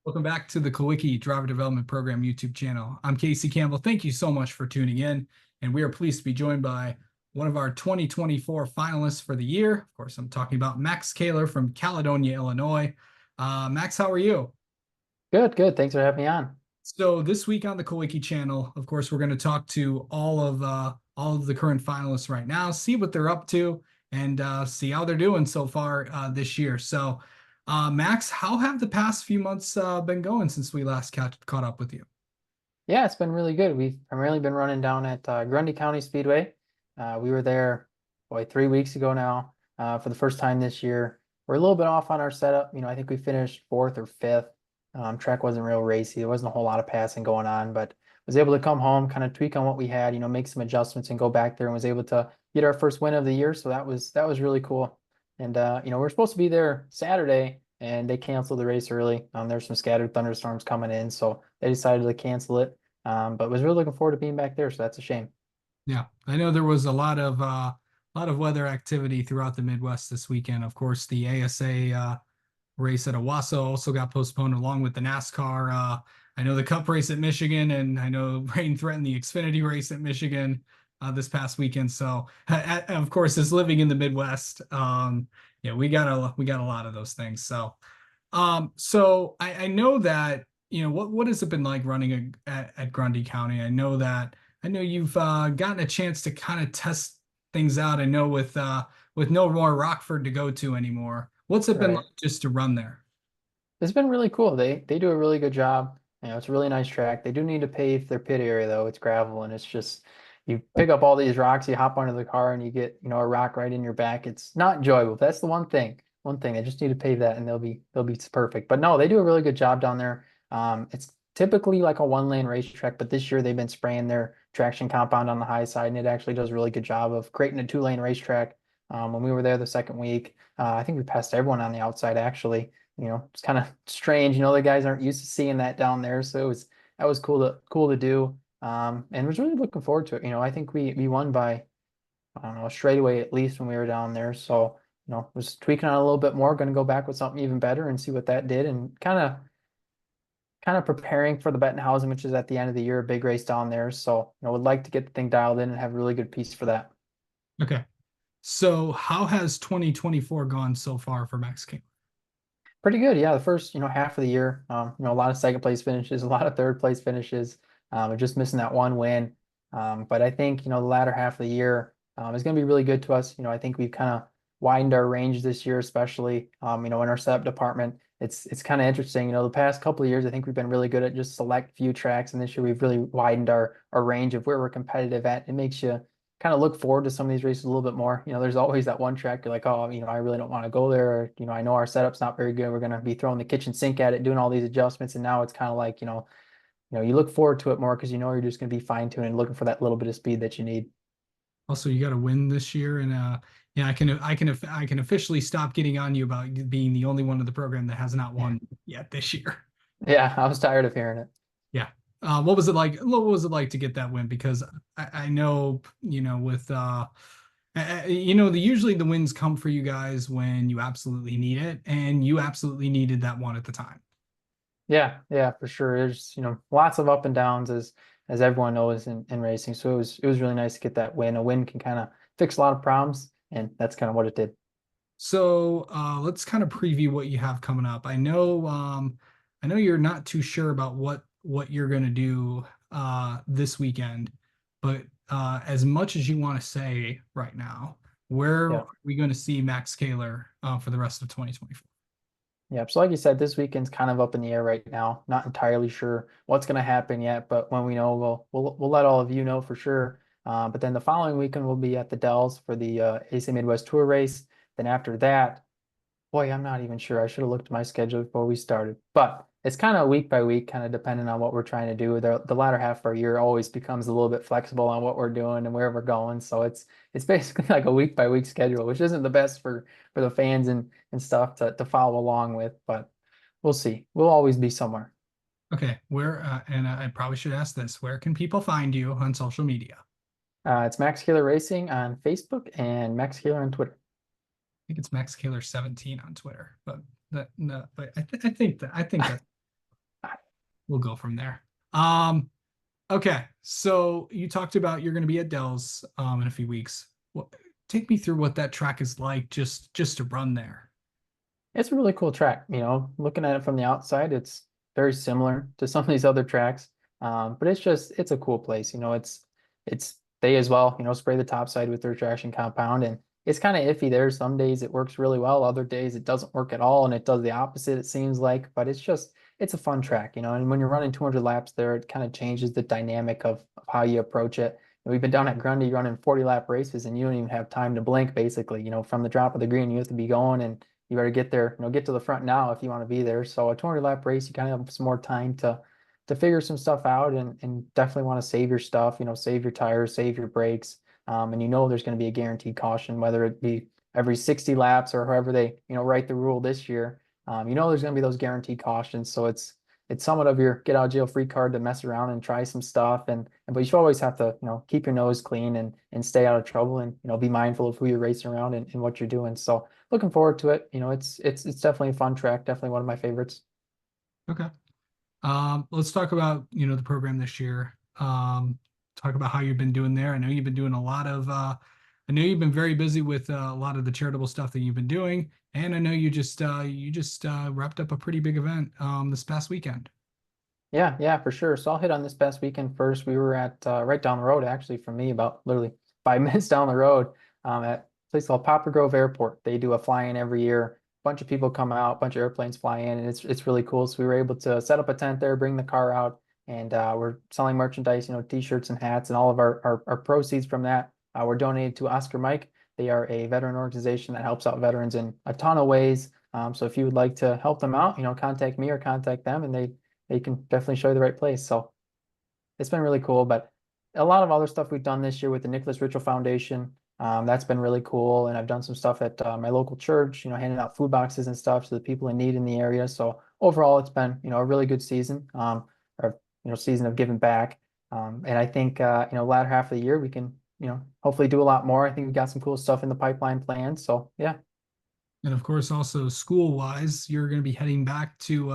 Welcome back to the Kawiki Driver Development Program YouTube channel. I'm Casey Campbell. Thank you so much for tuning in, and we are pleased to be joined by one of our 2024 finalists for the year. Of course, I'm talking about Max Kahler from Caledonia, Illinois. Max, how are you? Good, good. Thanks for having me on. So this week on the Kawiki channel, of course, we're going to talk to all of the current finalists right now, see what they're up to, and see how they're doing so far this year. So, Max, how have the past few months been going since we last caught up with you? Yeah, it's been really good. We've primarily been running down at Grundy County Speedway. We were there, boy, 3 weeks ago now for the first time this year. We're a little bit off on our setup. I think we finished fourth or fifth. Track wasn't real racy. There wasn't a whole lot of passing going on, but was able to come home, kind of tweak on what we had, make some adjustments and go back there and was able to get our first win of the year. So that was really cool. And we're supposed to be there Saturday and they canceled the race early. There's some scattered thunderstorms coming in, so they decided to cancel it. But was really looking forward to being back there, so that's a shame. Yeah, I know there was a lot of weather activity throughout the Midwest this weekend. Of course, the ASA race at Owasso also got postponed along with the NASCAR. I know the Cup race at Michigan, and I know rain threatened the Xfinity race at Michigan this past weekend. So, of course, as living in the Midwest, yeah, we got a lot of those things. So, I know that what has it been like running at Grundy County? I know you've gotten a chance to kind of test things out. I know with no more Rockford to go to anymore. What's it been like Right. just to run there? It's been really cool. They do a really good job. It's a really nice track. They do need to pave their pit area though. It's gravel and it's just you pick up all these rocks, you hop onto the car and you get, a rock right in your back. It's not enjoyable. That's the one thing. One thing. They just need to pave that and they'll be perfect. But no, they do a really good job down there. It's typically like a one-lane racetrack, but this year they've been spraying their traction compound on the high side and it actually does a really good job of creating a two-lane racetrack. When we were there the second week, I think we passed everyone on the outside actually. It's kind of strange. The guys aren't used to seeing that down there, so that was cool to do. And was really looking forward to it. I think we won by I don't know a straightaway at least when we were down there. So was tweaking on it a little bit more. Going to go back with something even better and see what that did, and kind of preparing for the Bettenhausen, which is at the end of the year, a big race down there. So would like to get the thing dialed in and have a really good piece for that. Okay. So how has 2024 gone so far for Max King? Pretty good, yeah. The first, half of the year, a lot of second place finishes, a lot of third place finishes. Just missing that one win. But I think, the latter half of the year is going to be really good to us. I think we've kind of widened our range this year, especially, in our setup department. It's kind of interesting. The past couple of years, I think we've been really good at just select few tracks, and this year we've really widened our range of where we're competitive at. It makes you kind of look forward to some of these races a little bit more. There's always that one track you're like, oh, I really don't want to go there. Or, I know our setup's not very good. We're going to be throwing the kitchen sink at it, doing all these adjustments. And now it's kind of like, you look forward to it more because you're just going to be fine tuning and looking for that little bit of speed that you need. Also, you got to win this year, and yeah, I can officially stop getting on you about being the only one in the program that has not won yet this year. Yeah, I was tired of hearing it. Yeah. What was it like? What was it like to get that win? Because I know, with usually the wins come for you guys when you absolutely need it, and you absolutely needed that one at the time. Yeah, yeah, for sure. There's, lots of up and downs as everyone knows in racing. So it was really nice to get that win. A win can kind of fix a lot of problems, and that's kind of what it did. So let's kind of preview what you have coming up. I know you're not too sure about what you're gonna do this weekend, but as much as you want to say right now, where Yeah. are we going to see Max Kahler for the rest of 2024? Yeah, so like you said, this weekend's kind of up in the air right now. Not entirely sure what's going to happen yet, but when we know, we'll let all of you know for sure. But then the following weekend we'll be at the Dells for the AC Midwest Tour race. Then after that, boy, I'm not even sure. I should have looked at my schedule before we started. But it's kind of week by week, kind of depending on what we're trying to do. The latter half of our year always becomes a little bit flexible on what we're doing and where we're going. So it's basically like a week by week schedule, which isn't the best for the fans and stuff to follow along with. But we'll see. We'll always be somewhere. Okay, where and I probably should ask this: where can people find you on social media? It's Max Kahler Racing on Facebook and Max Kahler on Twitter. Think it's Max Kahler 17 on Twitter, but that no, but I think that we'll go from there. Um, okay, so you talked about you're going to be at Dell's in a few weeks. What, take me through what that track is like just to run there. It's a really cool track. Looking at it from the outside, it's very similar to some of these other tracks. But it's a cool place. They as well, spray the top side with their traction compound, and it's kind of iffy there. Some days it works really well, other days it doesn't work at all, and it does the opposite, it seems like. But it's a fun track, and when you're running 200 laps there, it kind of changes the dynamic of how you approach it. And we've been down at Grundy running 40 lap races, and you don't even have time to blink, basically. From the drop of the green, you have to be going, and you better get there, get to the front now if you want to be there. So a 200 lap race, you kind of have some more time to figure some stuff out, and definitely want to save your stuff, save your tires, save your brakes. And there's going to be a guaranteed caution, whether it be every 60 laps or however they, write the rule this year. There's going to be those guaranteed cautions. So it's somewhat of your get out of jail free card to mess around and try some stuff. But you should always have to, keep your nose clean and stay out of trouble, and, be mindful of who you're racing around and what you're doing. So looking forward to it. It's definitely a fun track, definitely one of my favorites. Okay. Let's talk about, the program this year. Talk about how you've been doing there. I know you've been doing a lot of I know you've been very busy with a lot of the charitable stuff that you've been doing, and I know you just wrapped up a pretty big event this past weekend. Yeah, yeah, for sure. So I'll hit on this past weekend first. We were at right down the road, actually, from me, about literally 5 minutes down the road, at a place called Poplar Grove Airport. They do a fly-in every year. A bunch of people come out, a bunch of airplanes fly in, and it's really cool. So we were able to set up a tent there, bring the car out, and we're selling merchandise, t-shirts and hats, and all of our proceeds from that were donated to Oscar Mike. They are a veteran organization that helps out veterans in a ton of ways. So if you would like to help them out, contact me or contact them, and they can definitely show you the right place. So it's been really cool. But a lot of other stuff we've done this year with the Nicholas Ritchell Foundation. That's been really cool. And I've done some stuff at my local church, handing out food boxes and stuff to the people in need in the area. So overall, it's been, a really good season, or, season of giving back. And I think, latter half of the year, we can, hopefully do a lot more. I think we've got some cool stuff in the pipeline planned. So yeah. And of course, also school wise, you're going to be heading back to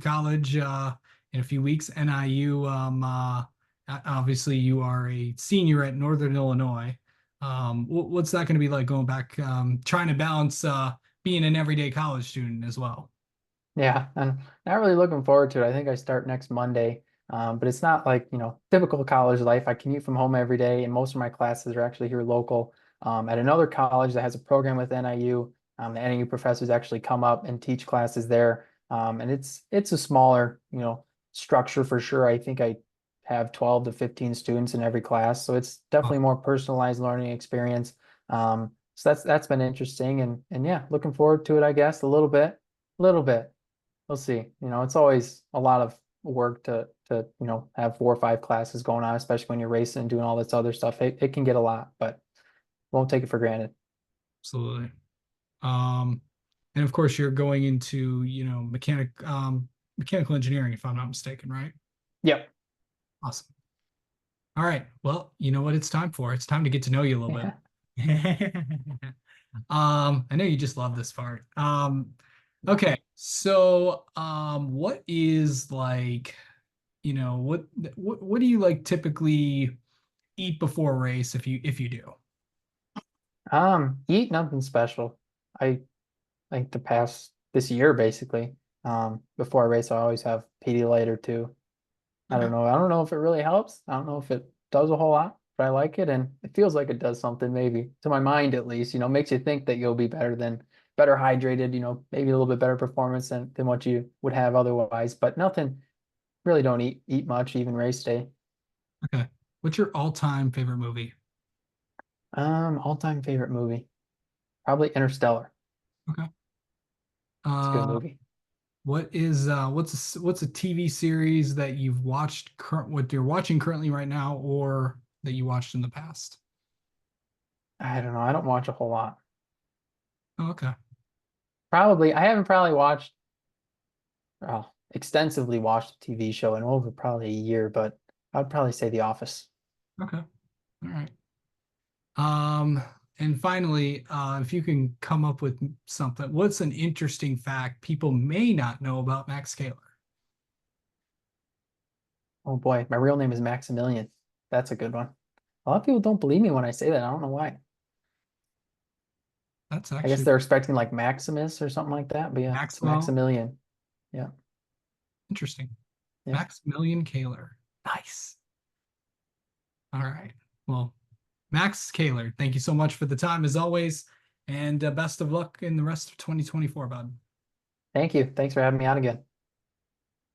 college in a few weeks. NIU, obviously, you are a senior at Northern Illinois. What's that going to be like going back, trying to balance being an everyday college student as well? Yeah, I'm not really looking forward to it. I think I start next Monday. But it's not like, typical college life. I commute from home every day, and most of my classes are actually here local. At another college that has a program with NIU, the NIU professors actually come up and teach classes there. And it's a smaller, structure for sure. I think I have 12 to 15 students in every class, so it's Oh, definitely more personalized learning experience. So that's been interesting, and yeah, looking forward to it, I guess, a little bit. We'll see. It's always a lot of work to have 4 or 5 classes going on, especially when you're racing and doing all this other stuff. It can get a lot, but won't take it for granted. absolutely. Um, and of course, you're going into, mechanical engineering, if I'm not mistaken, right? Yep. Awesome. All right. Well, you know what it's time for? It's time to get to know you a little Yeah. bit. I know you just love this part. Okay. So, what is like, what do you like typically eat before a race if you do? Eat nothing special. I like to pass this year basically. Before I race, I always have Pedialyte or two. I don't Okay. know. I don't know if it really helps. I don't know if it does a whole lot, but I like it, and it feels like it does something, maybe to my mind at least. Makes you think that you'll be better hydrated. Maybe a little bit better performance than what you would have otherwise. But nothing. Really don't eat much, even race day. Okay. What's your all-time favorite movie? All-time favorite movie, probably Interstellar. Okay. It's a good Uh, movie. what's a TV series that you've watched what you're watching currently right now or that you watched in the past? I don't know. I don't watch a whole lot. Oh, okay. Probably, I haven't probably watched, extensively watched a TV show in over probably a year, but I'd probably say The Office. Okay. All right. Um, and finally, if you can come up with something, what's an interesting fact people may not know about Max Kahler? Oh boy, my real name is Maximilian. That's a good one. A lot of people don't believe me when I say that. I don't know why. That's I guess actually they're expecting like Maximus or something like that. But yeah, it's Maximo. Maximilian. Yeah. Interesting. Yeah. Maximilian Kahler. Nice. All right. Well, Max Kahler, thank you so much for the time as always, and best of luck in the rest of 2024, bud. Thank you. Thanks for having me on again.